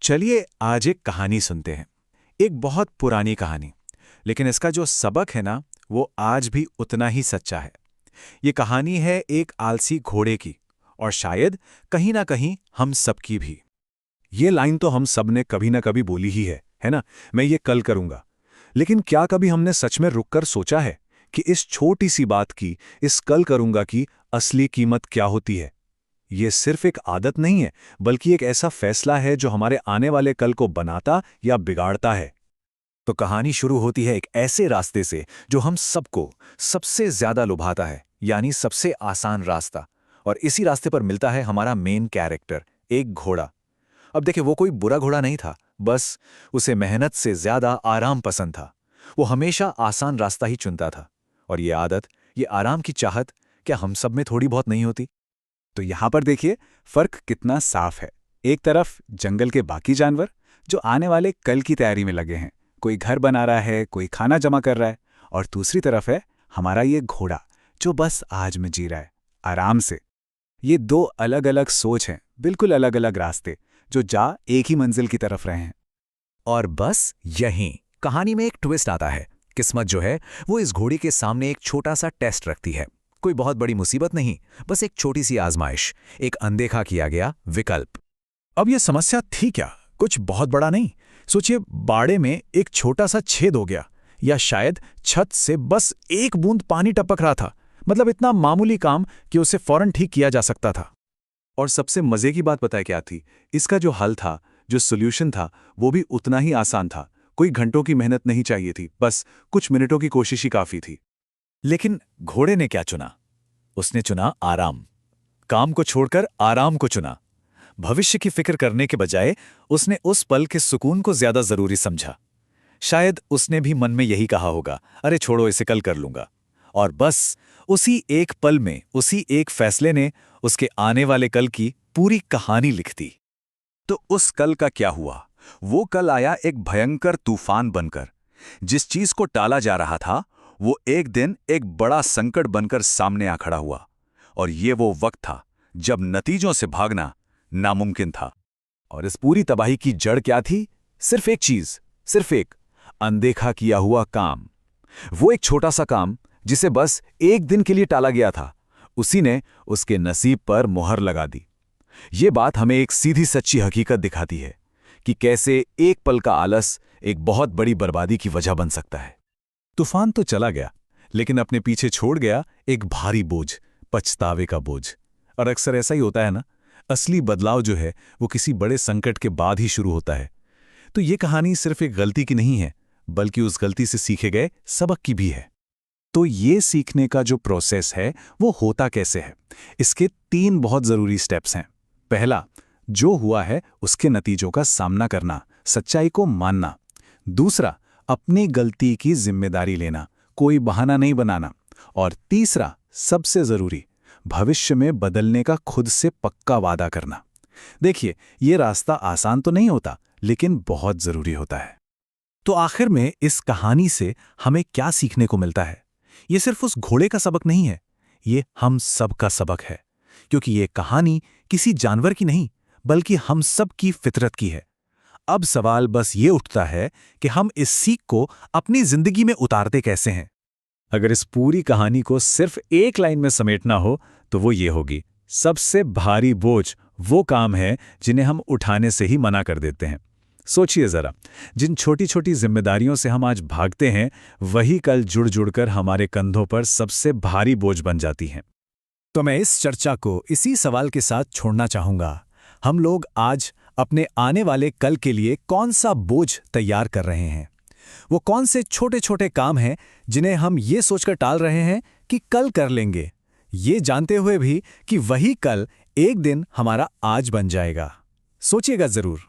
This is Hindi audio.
चलिए आज एक कहानी सुनते हैं। एक बहुत पुरानी कहानी, लेकिन इसका जो सबक है ना, वो आज भी उतना ही सच्चा है। ये कहानी है एक आलसी घोड़े की, और शायद कहीं ना कहीं हम सबकी भी। ये लाइन तो हम सब ने कभी ना कभी बोली ही है ना? मैं ये कल करूंगा। लेकिन क्या कभी हमने सच में रुककर सोचा है कि इस छोटी सी बात की, इस कल करूंगा की असली कीमत क्या होती है? ये सिर्फ एक आदत नहीं है, बल्कि एक ऐसा फैसला है जो हमारे आने वाले कल को बनाता या बिगाड़ता है। तो कहानी शुरू होती है एक ऐसे रास्ते से जो हम सबको सबसे ज्यादा लुभाता है, यानी सबसे आसान रास्ता। और इसी रास्ते पर मिलता है हमारा मेन कैरेक्टर, एक घोड़ा। अब देखिए, वो कोई बुरा घोड़ा नहीं था, बस उसे मेहनत से ज्यादा आराम पसंद था। वो हमेशा आसान रास्ता ही चुनता था। और ये आदत, ये आराम की चाहत, क्या हम सब में थोड़ी बहुत नहीं होती? तो यहां पर देखिए, फर्क कितना साफ है। एक तरफ जंगल के बाकी जानवर जो आने वाले कल की तैयारी में लगे हैं, कोई घर बना रहा है, कोई खाना जमा कर रहा है। और दूसरी तरफ है हमारा ये घोड़ा जो बस आज में जी रहा है, आराम से। ये दो अलग अलग सोच हैं, बिल्कुल अलग अलग रास्ते जो जा एक ही मंजिल की तरफ रहे हैं। और बस यहीं कहानी में एक ट्विस्ट आता है। किस्मत जो है वो इस घोड़ी के सामने एक छोटा सा टेस्ट रखती है। कोई बहुत बड़ी मुसीबत नहीं, बस एक छोटी सी आजमाइश, एक अनदेखा किया गया विकल्प। अब ये समस्या थी क्या? कुछ बहुत बड़ा नहीं। सोचिए, बाड़े में एक छोटा सा छेद हो गया, या शायद छत से बस एक बूंद पानी टपक रहा था। मतलब इतना मामूली काम कि उसे फौरन ठीक किया जा सकता था। और सबसे मजे की बात पता है क्या थी? इसका जो हल था, जो सोल्यूशन था, वो भी उतना ही आसान था। कोई घंटों की मेहनत नहीं चाहिए थी, बस कुछ मिनटों की कोशिश ही काफी थी। लेकिन घोड़े ने क्या चुना? उसने चुना आराम। काम को छोड़कर आराम को चुना। भविष्य की फिक्र करने के बजाय उसने उस पल के सुकून को ज्यादा जरूरी समझा। शायद उसने भी मन में यही कहा होगा, अरे छोड़ो, इसे कल कर लूंगा। और बस उसी एक पल में, उसी एक फैसले ने उसके आने वाले कल की पूरी कहानी लिख दी। तो उस कल का क्या हुआ? वो कल आया एक भयंकर तूफान बनकर। जिस चीज को टाला जा रहा था, वो एक दिन एक बड़ा संकट बनकर सामने आ खड़ा हुआ। और ये वो वक्त था जब नतीजों से भागना नामुमकिन था। और इस पूरी तबाही की जड़ क्या थी? सिर्फ एक चीज, सिर्फ एक अनदेखा किया हुआ काम। वो एक छोटा सा काम जिसे बस एक दिन के लिए टाला गया था, उसी ने उसके नसीब पर मुहर लगा दी। ये बात हमें एक सीधी सच्ची हकीकत दिखाती है कि कैसे एक पल का आलस एक बहुत बड़ी बर्बादी की वजह बन सकता है। तूफान तो चला गया, लेकिन अपने पीछे छोड़ गया एक भारी बोझ, पछतावे का बोझ। और अक्सर ऐसा ही होता है ना, असली बदलाव जो है वो किसी बड़े संकट के बाद ही शुरू होता है। तो ये कहानी सिर्फ एक गलती की नहीं है, बल्कि उस गलती से सीखे गए सबक की भी है। तो ये सीखने का जो प्रोसेस है वो होता कैसे है? इसके 3 बहुत जरूरी स्टेप्स हैं। पहला, जो हुआ है उसके नतीजों का सामना करना, सच्चाई को मानना। दूसरा, अपनी गलती की जिम्मेदारी लेना, कोई बहाना नहीं बनाना। और तीसरा, सबसे जरूरी, भविष्य में बदलने का खुद से पक्का वादा करना। देखिए, ये रास्ता आसान तो नहीं होता, लेकिन बहुत जरूरी होता है। तो आखिर में इस कहानी से हमें क्या सीखने को मिलता है? ये सिर्फ उस घोड़े का सबक नहीं है, ये हम सब का सबक है। क्योंकि ये कहानी किसी जानवर की नहीं, बल्कि हम सब की फितरत की है। अब सवाल बस ये उठता है कि हम इस सीख को अपनी जिंदगी में उतारते कैसे हैं? अगर इस पूरी कहानी को सिर्फ एक लाइन में समेटना हो, तो वो ये होगी: सबसे भारी बोझ वो काम है जिन्हें हम उठाने से ही मना कर देते हैं। सोचिए जरा, जिन छोटी छोटी जिम्मेदारियों से हम आज भागते हैं, वही कल जुड़ जुड़कर हमारे कंधों पर सबसे भारी बोझ बन जाती हैं। तो मैं इस चर्चा को इसी सवाल के साथ छोड़ना चाहूंगा। हम लोग आज अपने आने वाले कल के लिए कौन सा बोझ तैयार कर रहे हैं? वो कौन से छोटे छोटे काम हैं जिन्हें हम ये सोचकर टाल रहे हैं कि कल कर लेंगे, ये जानते हुए भी कि वही कल एक दिन हमारा आज बन जाएगा? सोचिएगा जरूर।